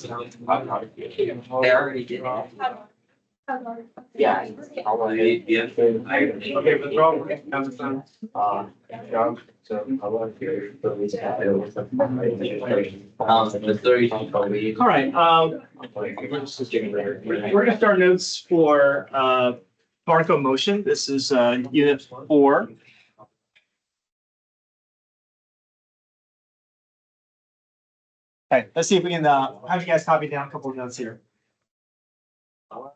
They already did it. Yeah. Okay, withdrawal. Councilman. The 30. All right, we're gonna start notes for particle motion. This is unit 4. Okay, let's see if we can have you guys copy down a couple of notes here. Oh,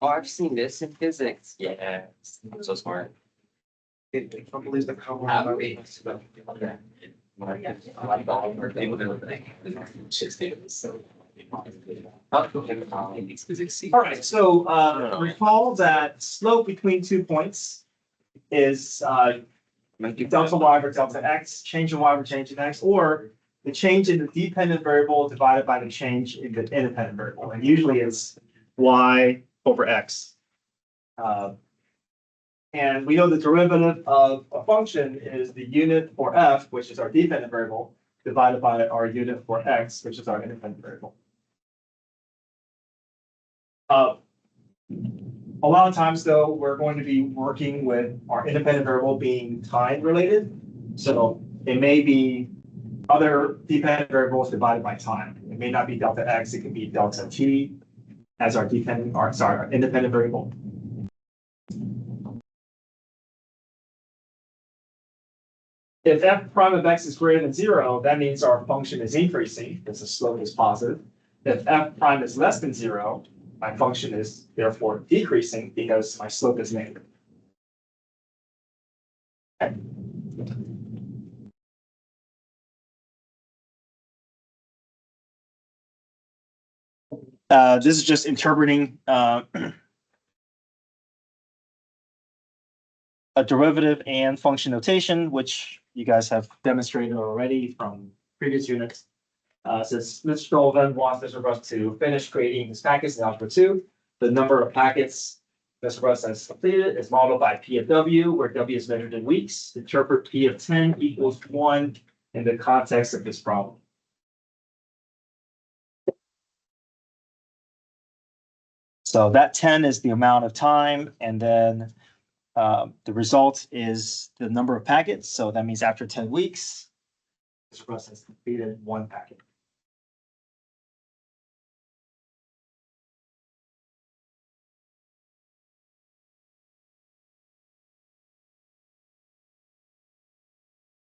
I've seen this in physics. Yeah. I'm so smart. All right, so recall that slope between 2 points is delta y over delta x, change in y over change in x, or the change in the dependent variable divided by the change in the independent variable. And usually it's y over x. And we know the derivative of a function is the unit for f, which is our dependent variable, divided by our unit for x, which is our independent variable. A lot of times, though, we're going to be working with our independent variable being time related. So it may be other dependent variables divided by time. It may not be delta x, it could be delta t as our our independent variable. If f prime of x is greater than 0, that means our function is increasing because the slope is positive. If f prime is less than 0, my function is therefore decreasing because my slope is negative. Okay. This is just interpreting a derivative and function notation, which you guys have demonstrated already from previous units. Since Mr. Sullivan wants Mr. Russ to finish creating his packets in algebra 2, the number of packets Mr. Russ has completed is modeled by P of W, where W is measured in weeks. Interpret P of 10 equals 1 in the context of this problem. So that 10 is the amount of time, and then the result is the number of packets. So that means after 10 weeks, Mr. Russ has completed 1 packet.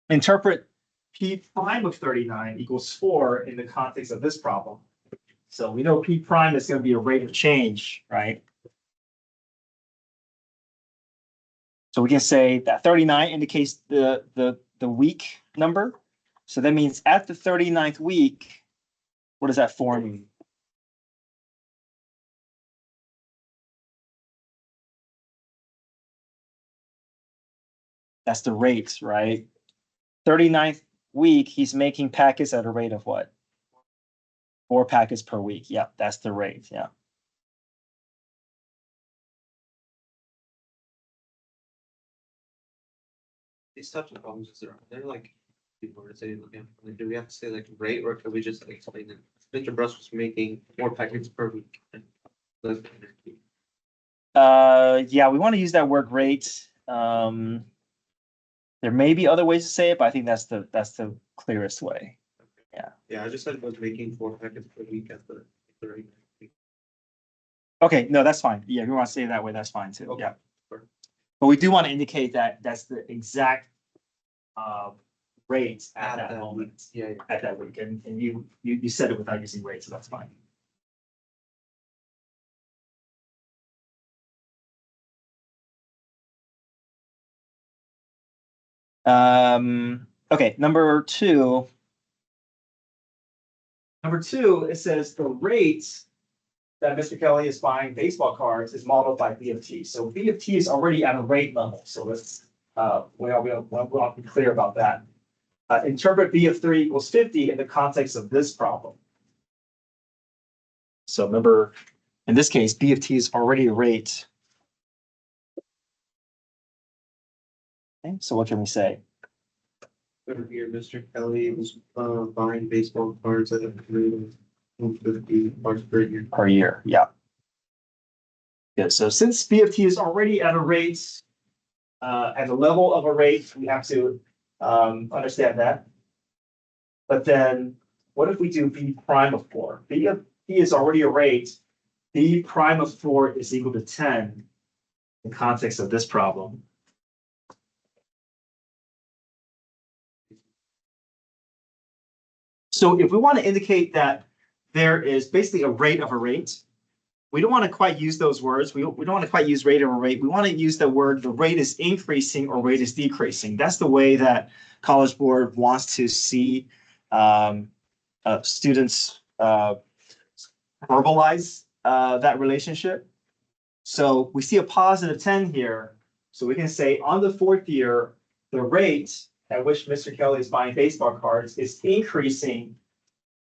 Interpret P prime of 39 equals 4 in the context of this problem. So we know P prime is going to be a rate of change, right? So we can say that 39 indicates the week number. So that means at the 39th week, what does that 4 mean? That's the rate, right? 39th week, he's making packets at a rate of what? 4 packets per week. Yeah, that's the rate. Yeah. These types of problems, they're like people are saying, like, do we have to say like rate, or can we just like explain it? Mr. Bruss was making 4 packets per week. Yeah, we want to use that word rate. There may be other ways to say it, but I think that's the clearest way. Yeah. Yeah, I just said was making 4 packets per week at the rate. Okay, no, that's fine. Yeah, if you want to say it that way, that's fine too. Okay. Yeah. Sure. But we do want to indicate that that's the exact rate at that moment. Yeah. At that week, and you said it without using rate, so that's fine. Okay, number 2. Number 2, it says the rate that Mr. Kelly is buying baseball cards is modeled by B of T. So B of T is already at a rate level. So let's we'll be clear about that. Interpret B of 3 equals 50 in the context of this problem. So remember, in this case, B of T is already a rate. Okay, so what can we say? Here, Mr. Kelly was buying baseball cards at a rate of parts per year. per year, yeah. Yeah, so since B of t is already at a rate, at the level of a rate, we have to understand that. But then what if we do B prime of 4? B of t is already a rate. B prime of 4 is equal to 10 in the context of this problem. So if we want to indicate that there is basically a rate of a rate, we don't want to quite use those words. We don't want to quite use rate of a rate. We want to use the word the rate is increasing or rate is decreasing. That's the way that College Board wants to see students verbalize that relationship. So we see a positive 10 here. So we can say on the 4th year, the rate at which Mr. Kelly is buying baseball cards is increasing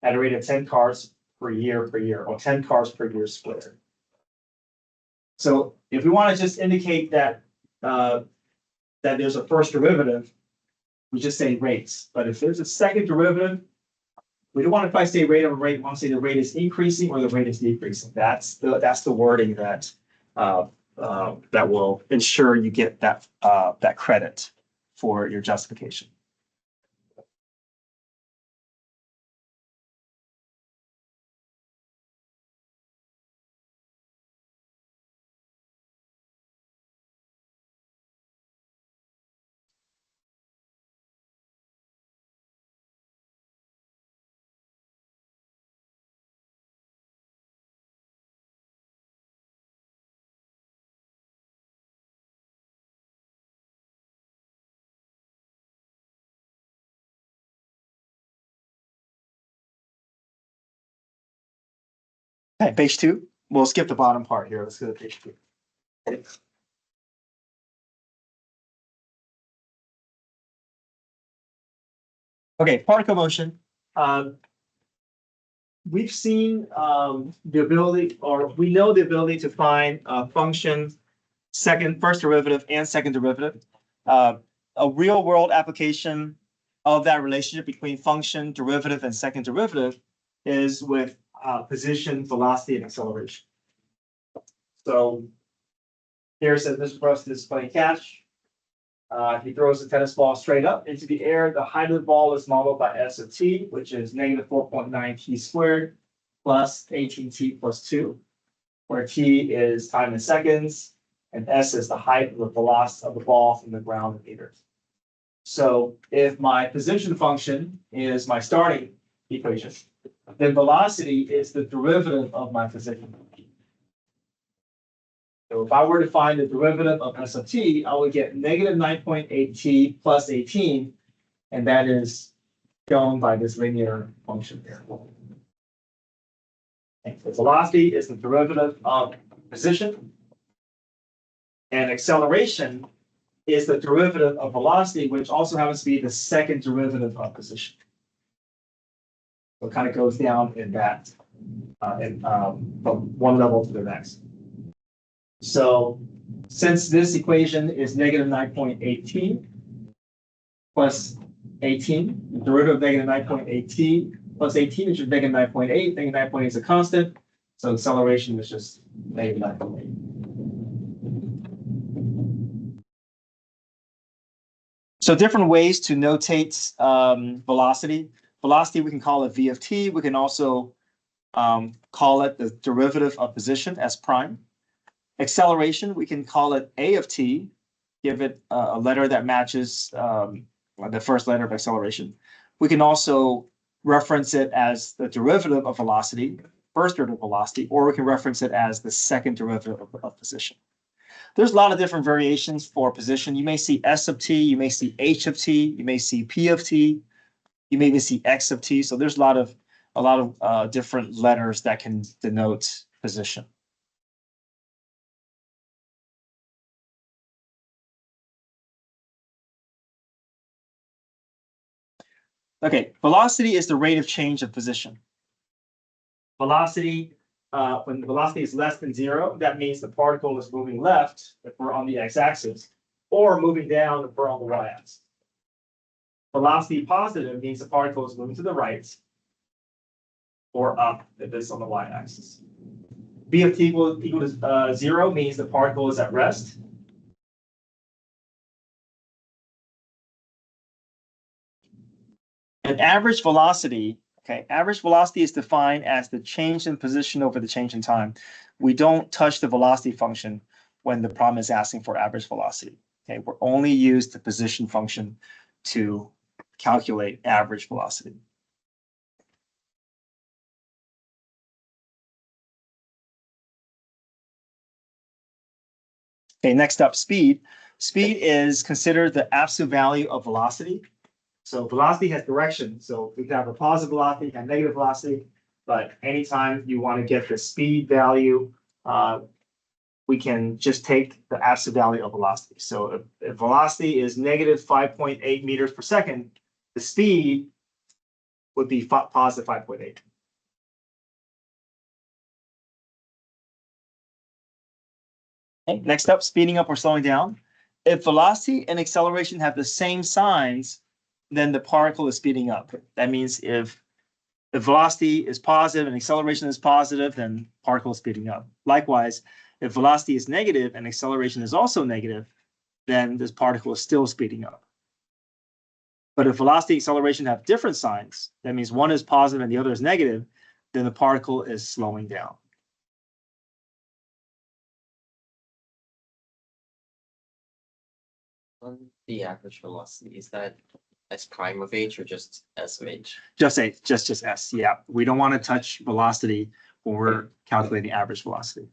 at a rate of 10 cars per year, or 10 cars per year squared. So if we want to just indicate that that there's a first derivative, we just say rates. But if there's a second derivative, we don't want to quite say rate of a rate. We want to say the rate is increasing or the rate is decreasing. That's the wording that that will ensure you get that that credit for your justification. Okay, page 2. We'll skip the bottom part here. Let's go to page 2. Okay, particle motion. We've seen the ability, or we know the ability to find a function, first derivative and second derivative. A real world application of that relationship between function, derivative, and second derivative is with position, velocity, and acceleration. So here it says Mr. Preston is playing catch. He throws the tennis ball straight up into the air. The height of the ball is modeled by S of t, which is negative 4.9 t squared plus 18t plus 2, where t is time in seconds and S is the height of the velocity of the ball from the ground in meters. So if my position function is my starting equation, then velocity is the derivative of my position function. So if I were to find the derivative of S of t, I would get negative 9.8 t plus 18, and that is shown by this linear function here. And so velocity is the derivative of position, and acceleration is the derivative of velocity, which also happens to be the second derivative of position. So it kind of goes down in that, from one level to the next. So since this equation is negative 9.8 t plus 18, the derivative of negative 9.8 t plus 18 is just negative 9.8. Negative 9.8 is a constant, so acceleration is just negative 9.8. So different ways to notate velocity. Velocity, we can call it v of t. We can also call it the derivative of position, s prime. Acceleration, we can call it a of t, give it a letter that matches the first letter of acceleration. We can also reference it as the derivative of velocity, first derivative of velocity, or we can reference it as the second derivative of position. There's a lot of different variations for position. You may see S of t, you may see H of t, you may see P of t, you may even see X of t. So there's a lot of different letters that can denote position. Okay, velocity is the rate of change of position. Velocity, when velocity is less than 0, that means the particle is moving left if we're on the x-axis, or moving down if we're on the y-axis. Velocity positive means the particle is moving to the right. or up if it's on the y-axis. B of t equal to 0 means the particle is at rest. And average velocity, okay, average velocity is defined as the change in position over the change in time. We don't touch the velocity function when the problem is asking for average velocity. Okay, we're only use the position function to calculate average velocity. Okay, next up, speed. Speed is considered the absolute value of velocity. So velocity has direction. So we can have a positive velocity and negative velocity, but anytime you want to get the speed value, we can just take the absolute value of velocity. So if velocity is negative 5.8 meters per second, the speed would be positive 5.8. Okay, next up, speeding up or slowing down. If velocity and acceleration have the same signs, then the particle is speeding up. That means if the velocity is positive and acceleration is positive, then particle is speeding up. Likewise, if velocity is negative and acceleration is also negative, then this particle is still speeding up. But if velocity and acceleration have different signs, that means one is positive and the other is negative, then the particle is slowing down. On the average velocity, is that S prime of h or just S of h? Just S. Yeah, we don't want to touch velocity when we're calculating average velocity.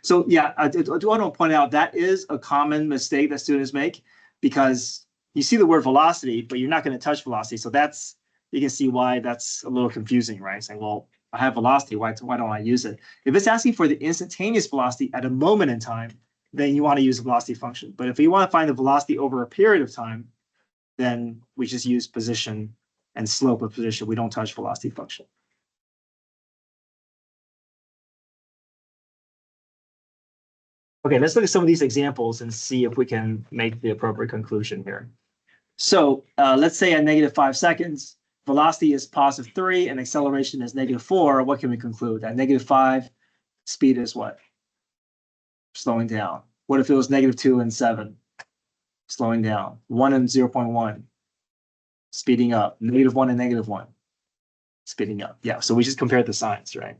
So yeah, I do want to point out that is a common mistake that students make, because you see the word velocity, but you're not going to touch velocity. So that's, you can see why that's a little confusing, right? Saying, well, I have velocity, why don't I use it? If it's asking for the instantaneous velocity at a moment in time, then you want to use the velocity function. But if you want to find the velocity over a period of time, then we just use position and slope of position. We don't touch velocity function. Okay, let's look at some of these examples and see if we can make the appropriate conclusion here. So let's say at negative 5 seconds, velocity is positive 3 and acceleration is negative 4. What can we conclude? At negative 5, speed is what? Slowing down. What if it was negative 2 and 7? Slowing down. 1 and 0.1. Speeding up. Negative 1 and negative 1. Speeding up. Yeah, so we just compared the signs, right?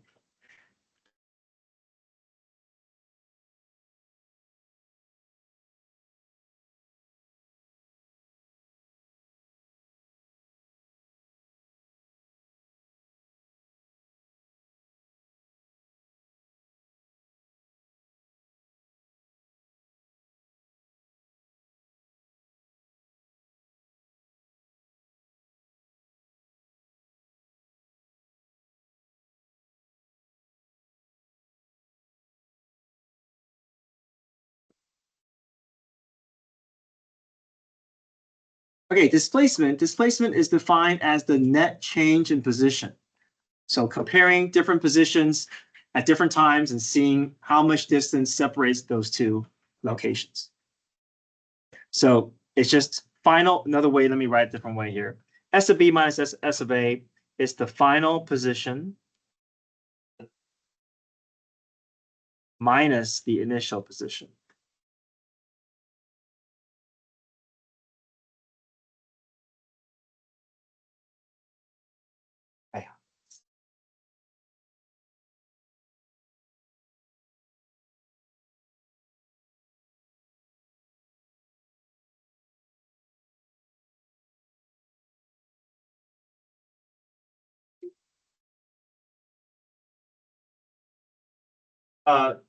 Okay, displacement. Displacement is defined as the net change in position. So comparing different positions at different times and seeing how much distance separates those two locations. So it's just final, another way, let me write it a different way here. S of B minus S of A is the final position minus the initial position.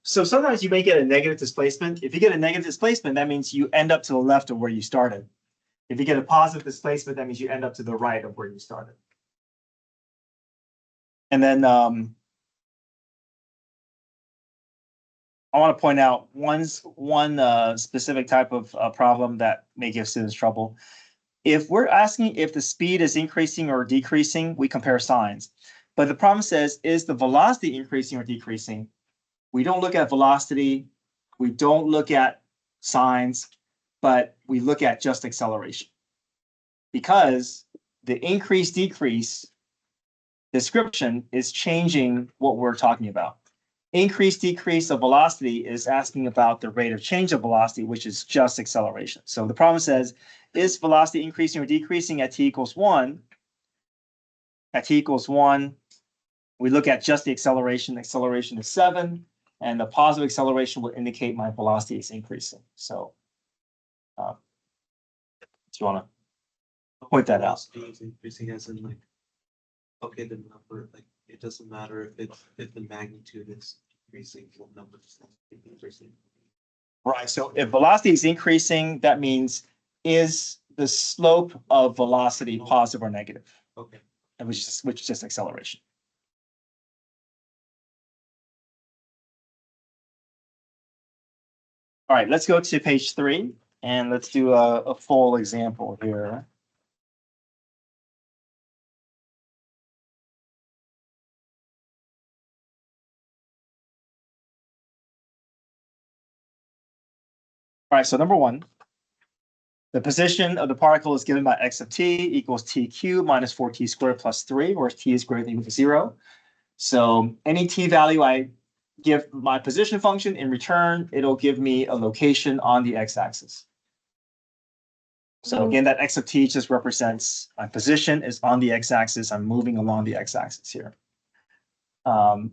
So sometimes you may get a negative displacement. If you get a negative displacement, that means you end up to the left of where you started. If you get a positive displacement, that means you end up to the right of where you started. And then I want to point out one specific type of problem that may give students trouble. If we're asking if the speed is increasing or decreasing, we compare signs. But the problem says, is the velocity increasing or decreasing? We don't look at velocity. We don't look at signs, but we look at just acceleration. Because the increase, decrease description is changing what we're talking about. Increase, decrease of velocity is asking about the rate of change of velocity, which is just acceleration. So the problem says, is velocity increasing or decreasing at t equals 1? At t equals 1, we look at just the acceleration. Acceleration is 7, and the positive acceleration will indicate my velocity is increasing. So do you want to point that out? Velocity is increasing as in like, okay, the number, like, it doesn't matter if the magnitude is increasing, what number is increasing. Right, so if velocity is increasing, that means is the slope of velocity positive or negative? Okay. And which is just acceleration. All right, let's go to page 3 and let's do a full example here. All right, so number 1, the position of the particle is given by x of t equals t cubed minus 4t squared plus 3, where t is greater than or equal to 0. So any t value I give my position function, in return, it'll give me a location on the x-axis. So again, that x of t just represents my position is on the x-axis. I'm moving along the x-axis here.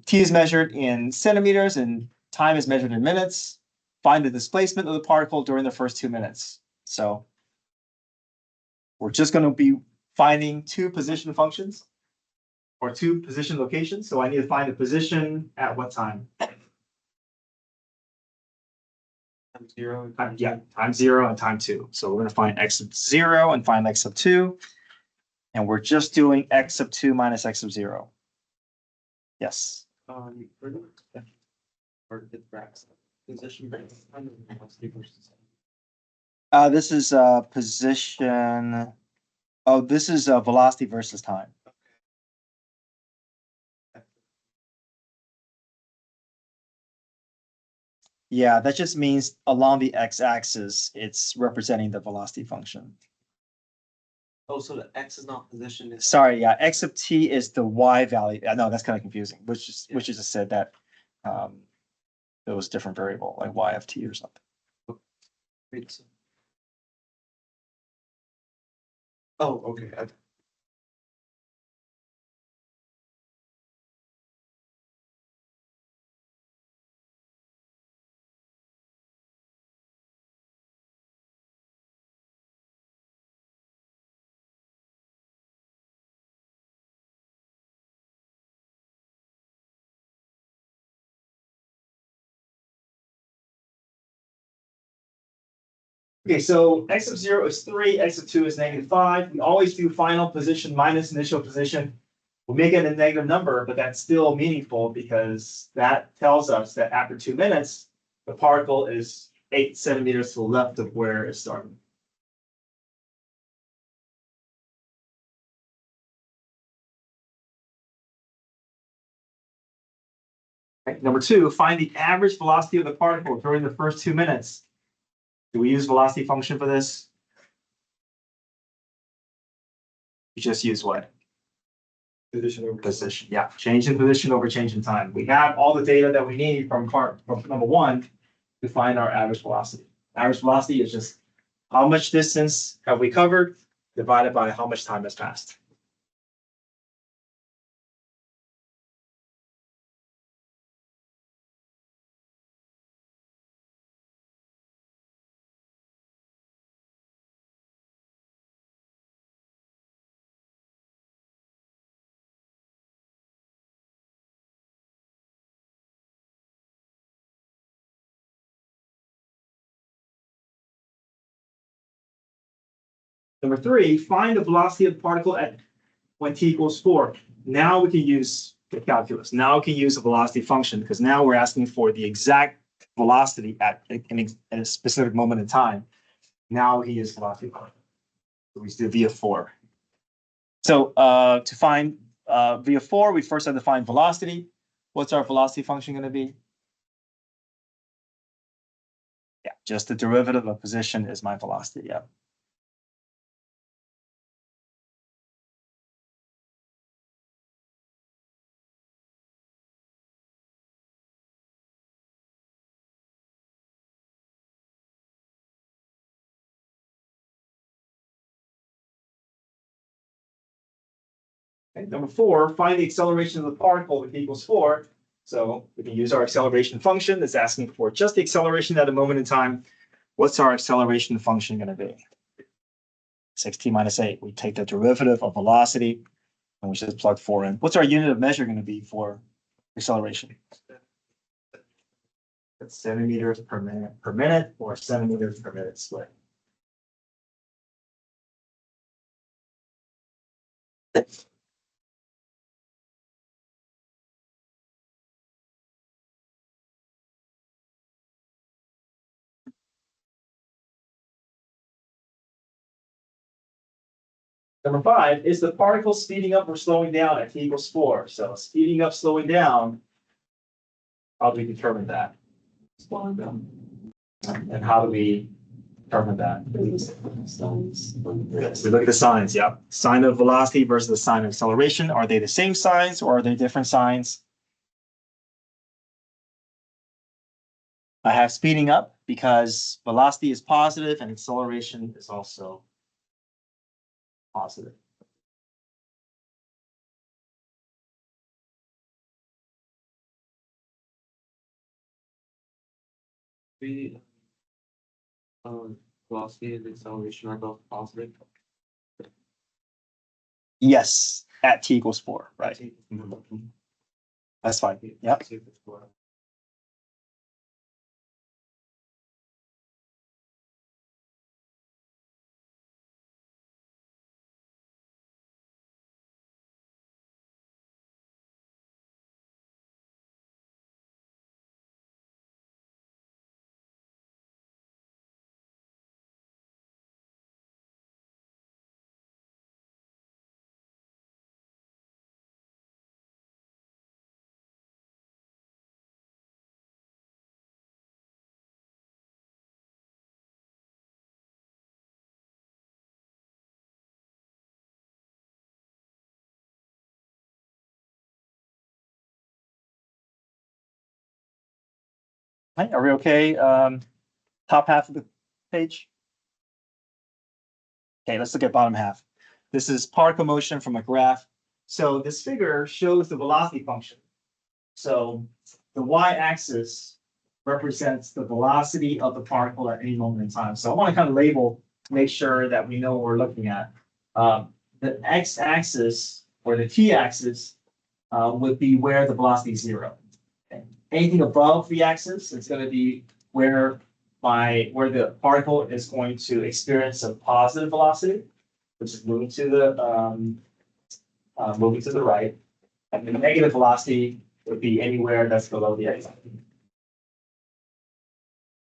T is measured in centimeters and time is measured in minutes. Find the displacement of the particle during the first 2 minutes. So we're just going to be finding 2 position functions or 2 position locations. So I need to find the position at what time? Time 0. Time 0 and time 2. So we're going to find x of 0 and find x of 2. And we're just doing x of 2 minus x of 0. Yes. Or the graphs, position versus time and velocity versus. This is position. Oh, this is velocity versus time. Yeah, that just means along the x-axis, it's representing the velocity function. Oh, so the x is not position. Sorry, yeah, x of t is the y value. No, that's kind of confusing, which is just said that it was a different variable, like y of t or something. Wait, so. Oh, okay. Okay, so x of 0 is 3, x of 2 is -5. We always do final position minus initial position. We'll make it a negative number, but that's still meaningful because that tells us that after 2 minutes, the particle is 8 centimeters to the left of where it started. Right, number 2, find the average velocity of the particle during the first 2 minutes. Do we use velocity function for this? We just use what? Position over Position, yeah. Change in position over change in time. We have all the data that we need from number 1 to find our average velocity. Average velocity is just how much distance have we covered divided by how much time has passed. Number 3, find the velocity of the particle at when t equals 4. Now we can use the calculus. Now we can use a velocity function because now we're asking for the exact velocity at a specific moment in time. Now we can use velocity function. So we do v of 4. So to find v of 4, we first have to find velocity. What's our velocity function going to be? Yeah, just the derivative of position is my velocity. Yeah. Okay, number 4, find the acceleration of the particle with equals 4. So we can use our acceleration function. It's asking for just the acceleration at a moment in time. What's our acceleration function going to be? 6t minus 8. We take the derivative of velocity and we just plug 4 in. What's our unit of measure going to be for acceleration? That's centimeters per minute or centimeters per minute split. Number 5, is the particle speeding up or slowing down at t equals 4? So speeding up, slowing down, how do we determine that? Slowing down. And how do we determine that? Signs. So we look at the signs, yeah. Sign of velocity versus the sign of acceleration. Are they the same signs or are they different signs? I have speeding up because velocity is positive and acceleration is also positive. We, velocity and acceleration are both positive. Yes, at t equals 4, right? That's fine. Yep. Right, are we okay? Top half of the page? Okay, let's look at bottom half. This is particle motion from a graph. So this figure shows the velocity function. So the y-axis represents the velocity of the particle at any moment in time. So I want to kind of label, make sure that we know what we're looking at. The x-axis or the t-axis would be where the velocity is 0. Okay. Anything above the axis is going to be where the particle is going to experience a positive velocity, which is moving to the right, and the negative velocity would be anywhere that's below the x.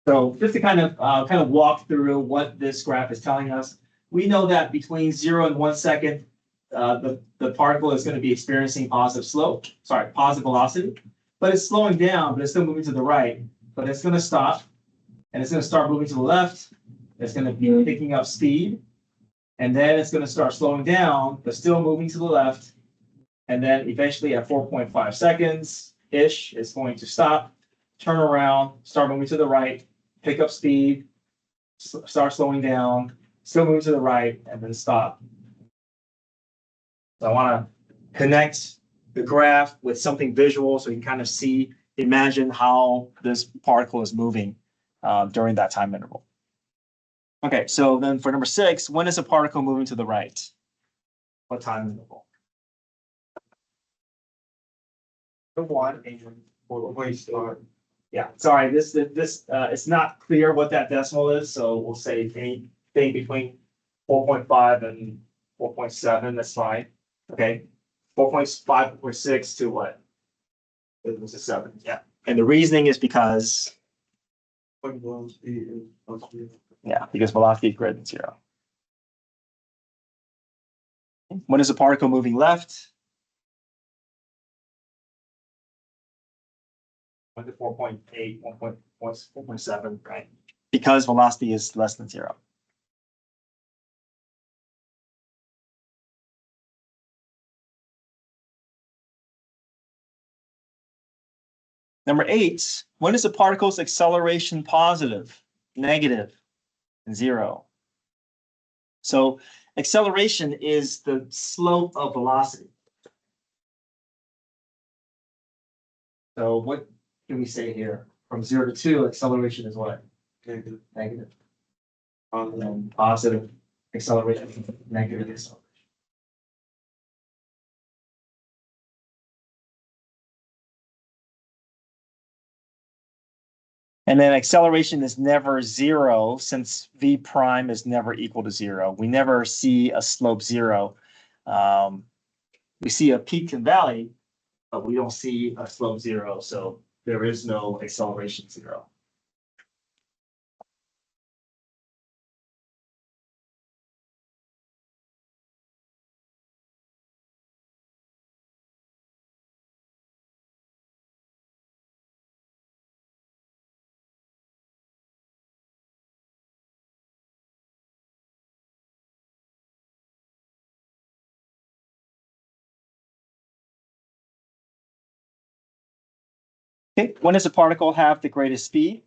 So just to kind of walk through what this graph is telling us, we know that between 0 and 1 second, the particle is going to be experiencing positive velocity, but it's slowing down, but it's still moving to the right, but it's going to stop. And it's going to start moving to the left. It's going to be picking up speed. And then it's going to start slowing down, but still moving to the left. And then eventually at 4.5 seconds-ish, it's going to stop, turn around, start moving to the right, pick up speed, start slowing down, still moving to the right, and then stop. So I want to connect the graph with something visual so you can kind of imagine how this particle is moving during that time interval. Okay, so then for number 6, when is a particle moving to the right? What time interval? 1 and yeah, sorry, this it's not clear what that decimal is, so we'll say anything between 4.5 and 4.7, that's fine. Okay, 4.5, 4.6 to what? It was a 7, yeah. And the reasoning is because because velocity is greater than 0. When is a particle moving left? 1 to 4.8, 4.7, right? Because velocity is less than 0. Number 8, when is a particle's acceleration positive, negative, and 0? So acceleration is the slope of velocity. So what can we say here? From 0 to 2, acceleration is what? Negative. Negative. On And then positive acceleration, negative acceleration. And then acceleration is never 0 since v prime is never equal to 0. We never see a slope 0. We see a peak and valley, but we don't see a slope 0. So there is no acceleration 0. Okay, when does a particle have the greatest speed?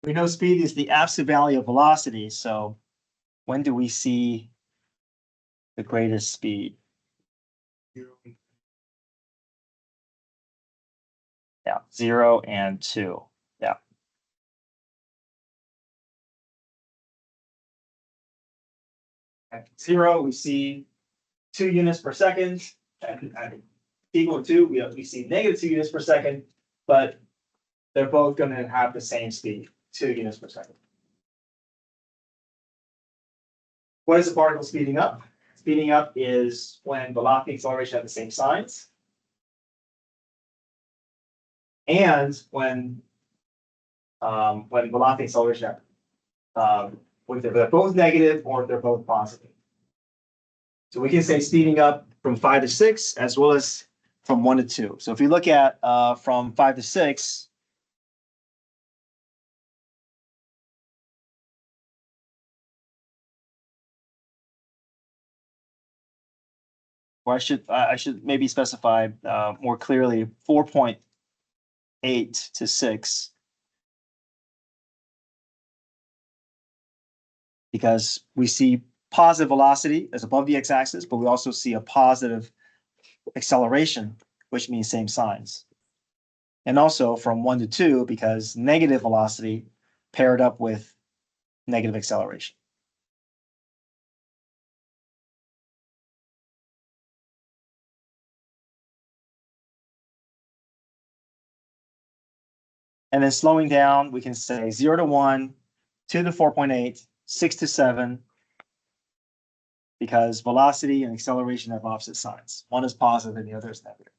We know speed is the absolute value of velocity. So when do we see the greatest speed? Yeah, 0 and 2. Yeah. At 0, we see 2 units per second. At equal to 2, we see negative 2 units per second, but they're both going to have the same speed, 2 units per second. What is the particle speeding up? Speeding up is when velocity and acceleration have the same signs. And when velocity and acceleration have, if they're both negative or if they're both positive. So we can say speeding up from 5 to 6 as well as from 1 to 2. So if you look at from 5 to 6, or I should maybe specify more clearly 4.8 to 6. Because we see positive velocity as above the x-axis, but we also see a positive acceleration, which means same signs. And also from 1 to 2, because negative velocity paired up with negative acceleration. And then slowing down, we can say 0 to 1, 2 to 4.8, 6 to 7, because velocity and acceleration have opposite signs. One is positive and the other is negative.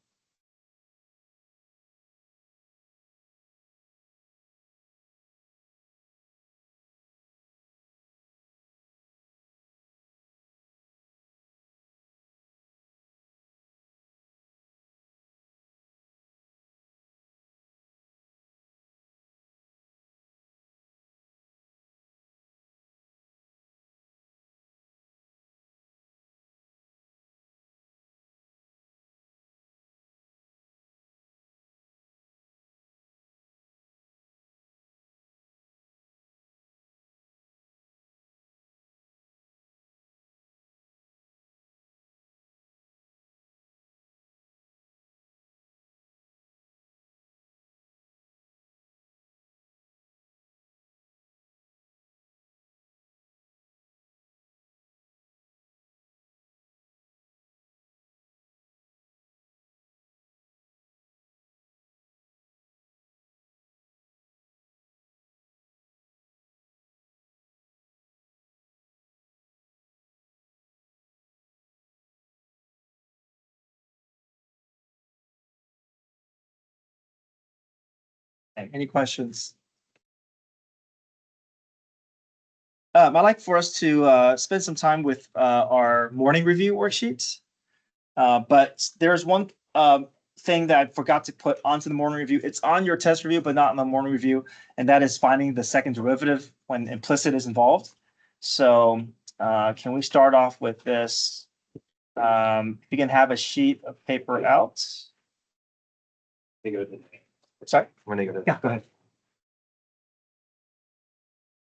Okay, any questions? I'd like for us to spend some time with our morning review worksheets. But there's one thing that I forgot to put onto the morning review. It's on your test review, but not in the morning review, and that is finding the second derivative when implicit is involved. So can we start off with this? If you can have a sheet of paper out. Sorry? We're negative. Yeah, go ahead.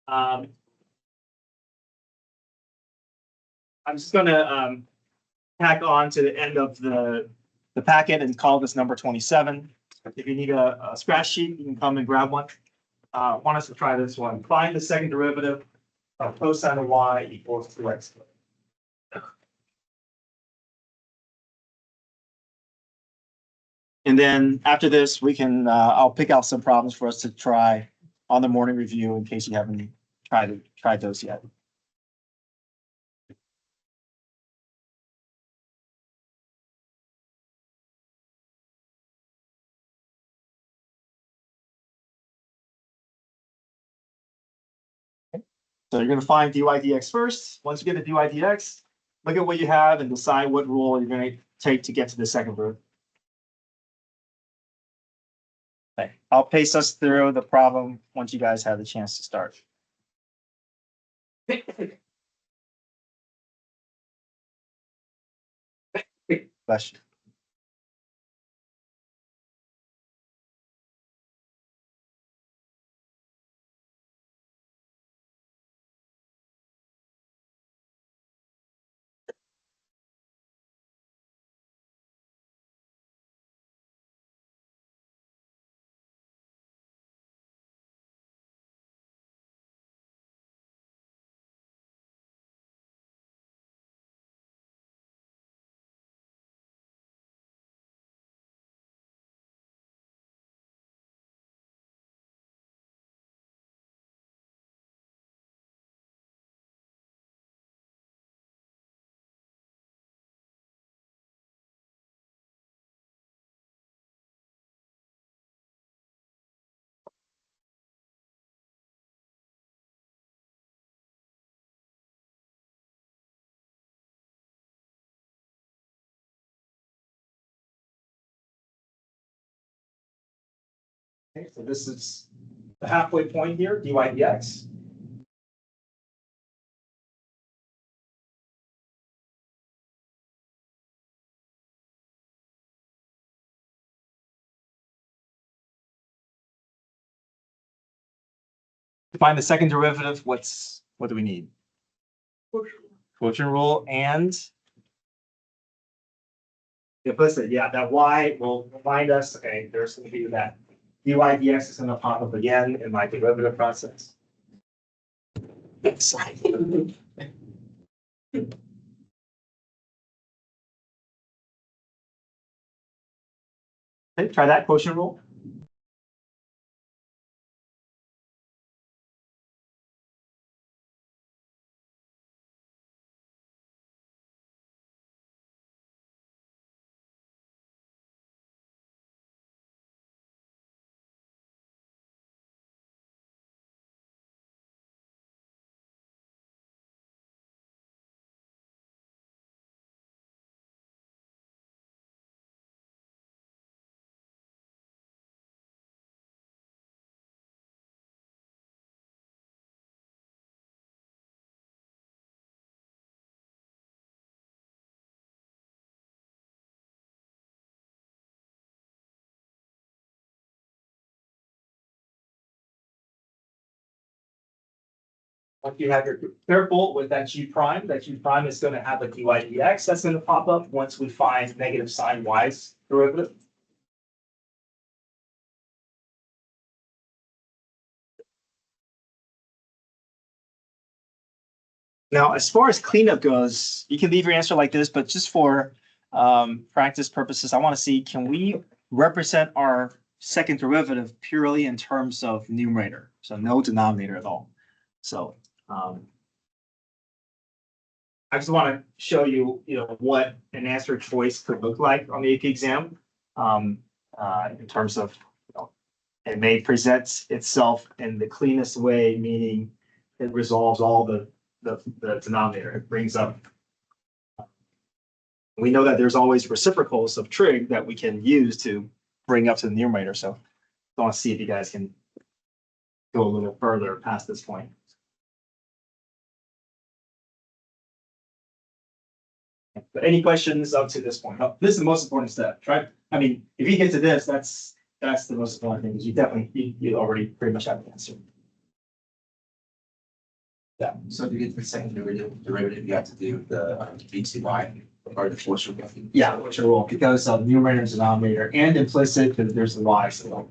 I'm just gonna tack on to the end of the the packet and call this number 27. If you need a scratch sheet, you can come and grab one. Want us to try this one. Find the second derivative of cosine of y equals 2x. And then after this, we can, I'll pick out some problems for us to try on the morning review in case you haven't tried those yet. So you're going to find dy dx first. Once you get the dy dx, look at what you have and decide what rule you're going to take to get to the second root. Okay. I'll pace us through the problem once you guys have the chance to start. Bless you. Okay, so this is the halfway point here, dy dx. To find the second derivative, what do we need? Quotient rule and implicit, yeah, that y will remind us, okay, there's going to be that dy dx is going to pop up again in my derivative process. Okay, try that quotient rule. If you have your careful with that G prime is going to have a dy dx that's going to pop up once we find negative sine y's derivative. Now, as far as cleanup goes, you can leave your answer like this, but just for practice purposes, I want to see, can we represent our second derivative purely in terms of numerator? So no denominator at all. So I just want to show you, what an answer choice could look like on the AP exam in terms of, it may present itself in the cleanest way, meaning it resolves all the denominator. It brings up. We know that there's always reciprocals of trig that we can use to bring up to the numerator. So I want to see if you guys can go a little further past this point. But any questions up to this point? Oh, this is the most important step, right? I mean, if you get to this, that's the most important thing, because you already pretty much have the answer. Yeah. So to get to the second derivative, you have to do the BCY. Yeah, which are rule, because of numerator and denominator and implicit, because there's a y, so.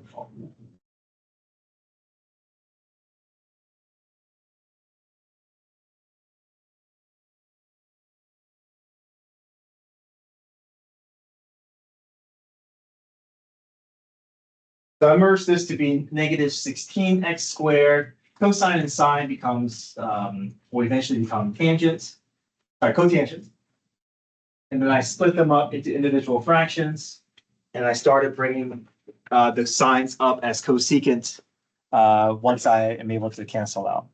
So I merge this to be negative 16x squared. Cosine and sine becomes, will eventually become tangents, cotangents. And then I split them up into individual fractions. And I started bringing the signs up as cosecant once I am able to cancel out.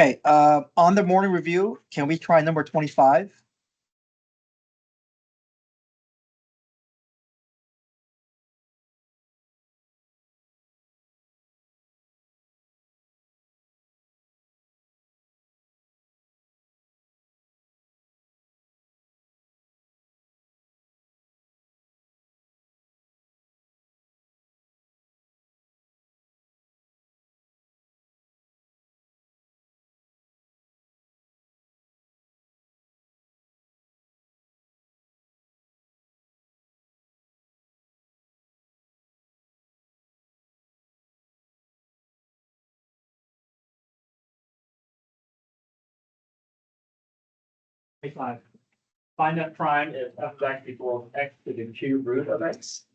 Okay, on the morning review, can we try number 25? Find that prime if f of x equals x to the cube root of x.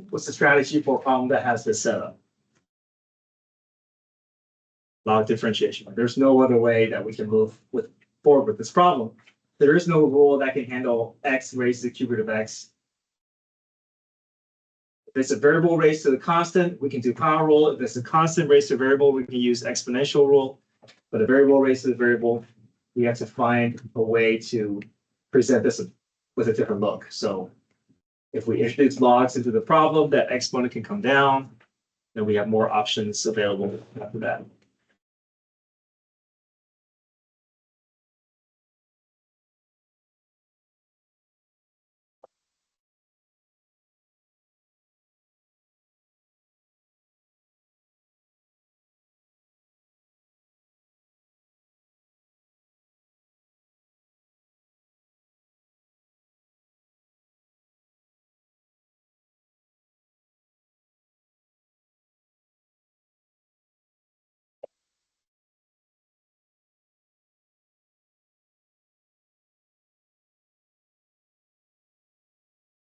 What's the strategy for a problem that has this setup? Log differentiation. There's no other way that we can move forward with this problem. There is no rule that can handle x raised to the cube root of x. If it's a variable raised to the constant, we can do power rule. If it's a constant raised to a variable, we can use exponential rule. But a variable raised to the variable, we have to find a way to present this with a different look. So if we introduce logs into the problem, that exponent can come down, then we have more options available after that.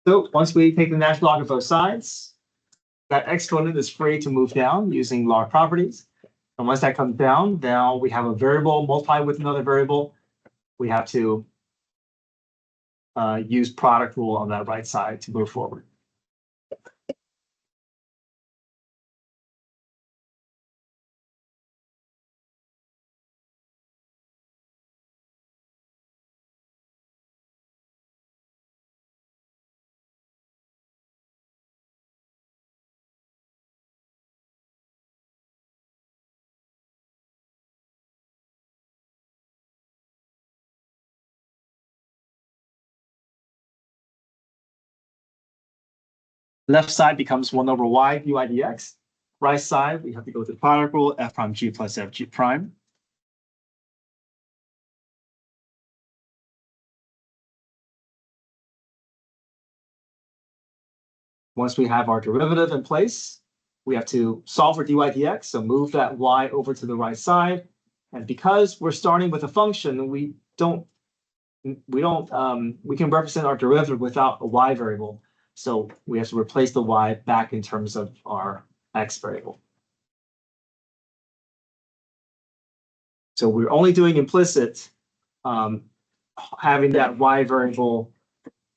So once we take the natural log of both sides, that exponent is free to move down using log properties. And once that comes down, now we have a variable multiplied with another variable. We have to use product rule on that right side to move forward. Left side becomes 1 over y dy dx. Right side, we have to go to the product rule, f prime g plus f g prime. Once we have our derivative in place, we have to solve for dy dx, so move that y over to the right side. And because we're starting with a function, we can represent our derivative without a y variable. So we have to replace the y back in terms of our x variable. So we're only doing implicit, having that y variable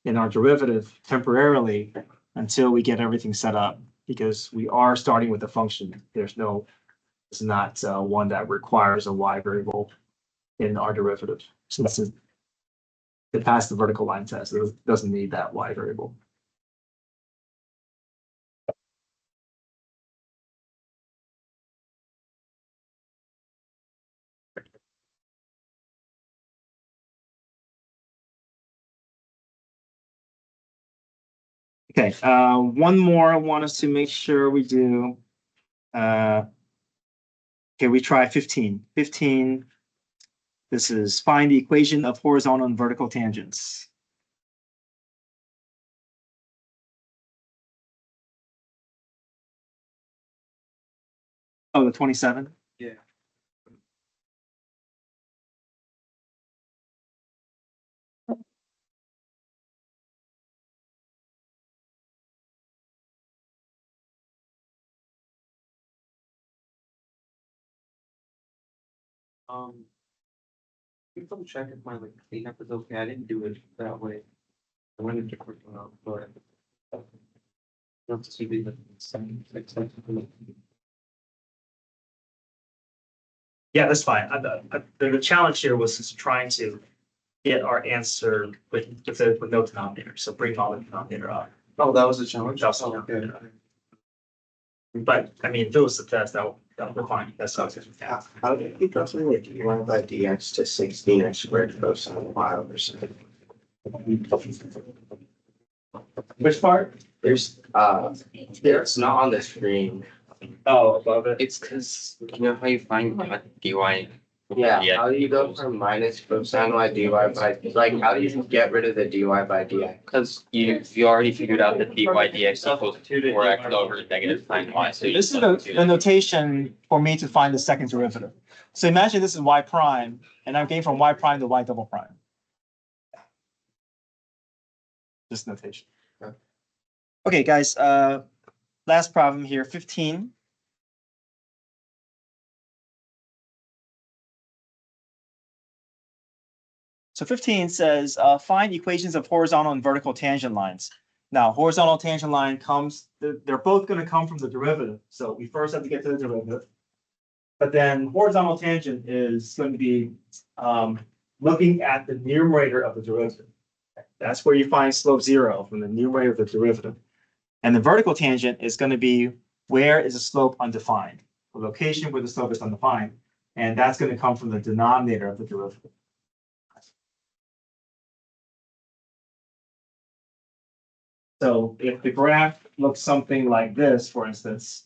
in our derivative temporarily until we get everything set up, because we are starting with a function. It's not one that requires a y variable in our derivative. Since it passed the vertical line test, it doesn't need that y variable. Okay, one more I want us to make sure we do. Okay, we try 15. 15, this is find the equation of horizontal and vertical tangents. Oh, the 27? Yeah. You can double check if my like cleanup is okay. I didn't do it that way. I went into quick enough, but. Not to be the same. Yeah, that's fine. The challenge here was just trying to get our answer with no denominator. So bring all the denominator up. Oh, that was a challenge. That's Oh, okay. But I mean, if it was the test, that would be fine. That's okay. How did you go from the dy by dx to 16x squared cosine y over 7? Which part? There's it's not on the screen. Oh, above it. It's because you know how you find dy. Yeah, how do you go from minus cosine y dy by, like, how do you get rid of the dy by dx? Because you already figured out that dy dx equals 4x over negative sine y. So This is the notation for me to find the second derivative. So imagine this is y prime, and I'm getting from y prime to y double prime. This notation. Okay, guys, last problem here, 15. So 15 says, find equations of horizontal and vertical tangent lines. Now, horizontal tangent line they're both going to come from the derivative. So we first have to get to the derivative. But then horizontal tangent is going to be looking at the numerator of the derivative. That's where you find slope 0 from the numerator of the derivative. And the vertical tangent is going to be where is the slope undefined, the location where the slope is undefined. And that's going to come from the denominator of the derivative. So if the graph looks something like this, for instance,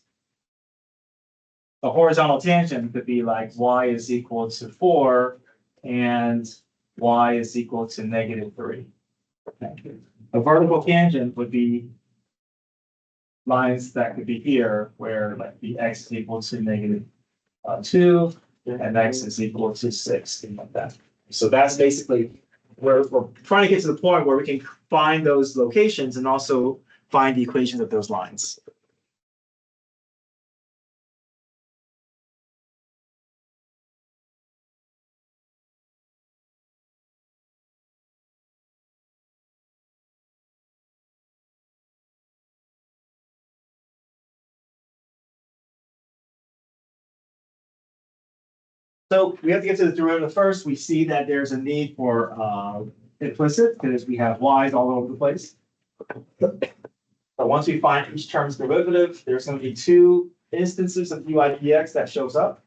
the horizontal tangent could be like y is equal to 4 and y is equal to -3. A vertical tangent would be lines that could be here where like the x is equal to -2 and x is equal to 6, things like that. So that's basically where we're trying to get to the point where we can find those locations and also find the equations of those lines. So we have to get to the derivative first. We see that there's a need for implicit because we have y's all over the place. But once we find each term's derivative, there's going to be two instances of dy dx that shows up.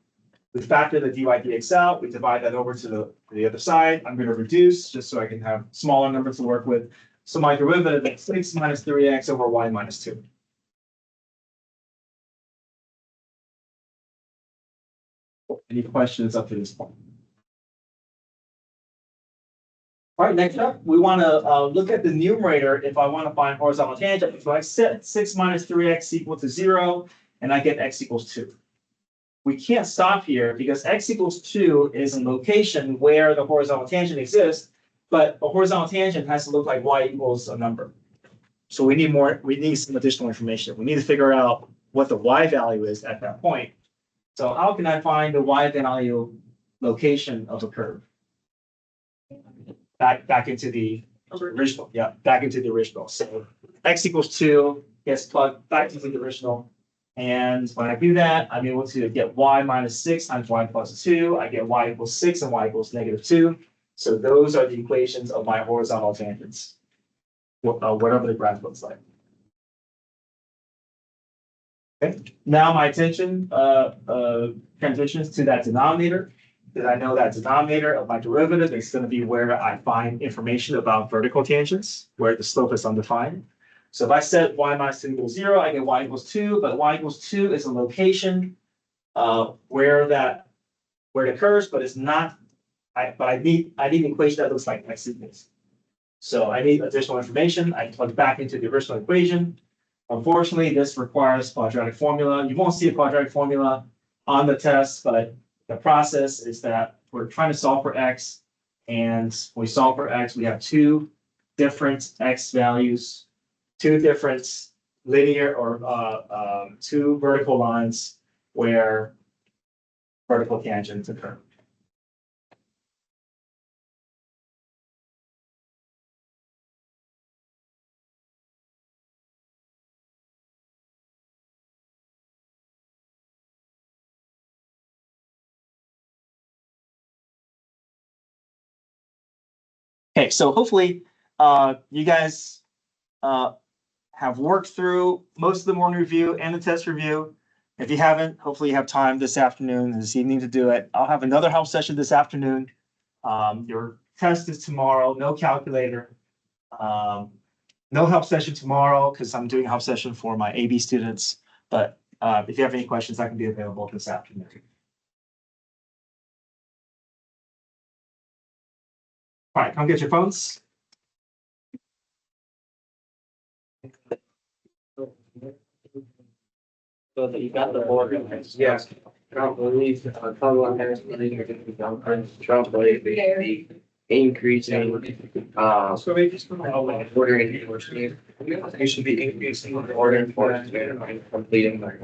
We factor the dy dx out, we divide that over to the other side. I'm going to reduce just so I can have smaller numbers to work with. So my derivative is 6 minus 3x over y minus 2. Any questions up to this point? All right, next up, we want to look at the numerator if I want to find horizontal tangent. So I set 6 minus 3x equal to 0, and I get x equals 2. We can't stop here because x equals 2 is a location where the horizontal tangent exists, but a horizontal tangent has to look like y equals a number. So we need some additional information. We need to figure out what the y value is at that point. So how can I find the y value location of a curve? Back into the original, back into the original. So x equals 2 gets plugged back into the original. And when I do that, I'm able to get y minus 6 times y plus 2. I get y equals 6 and y equals negative 2. So those are the equations of my horizontal tangents, whatever the graph looks like. Okay, now my attention transitions to that denominator. Because I know that denominator of my derivative is going to be where I find information about vertical tangents, where the slope is undefined. So if I set y minus 2 equals 0, I get y equals 2, but y equals 2 is a location where it occurs, but it's not. I need an equation that looks like x equals. So I need additional information. I plug back into the original equation. Unfortunately, this requires quadratic formula. You won't see a quadratic formula on the test, but the process is that we're trying to solve for x, and when we solve for x, we have two different x values, two different linear or two vertical lines where vertical tangents occur. Okay, so hopefully you guys have worked through most of the morning review and the test review. If you haven't, hopefully you have time this afternoon and this evening to do it. I'll have another help session this afternoon. Your test is tomorrow, no calculator. No help session tomorrow because I'm doing a help session for my AB students. But if you have any questions, I can be available this afternoon. All right, come get your phones. So that you got the board. Yes. Trump believes, Kamala Harris believes they're gonna be done. Trump believes they should be increasing, order enforcement. They should be increasing order enforcement and completing their.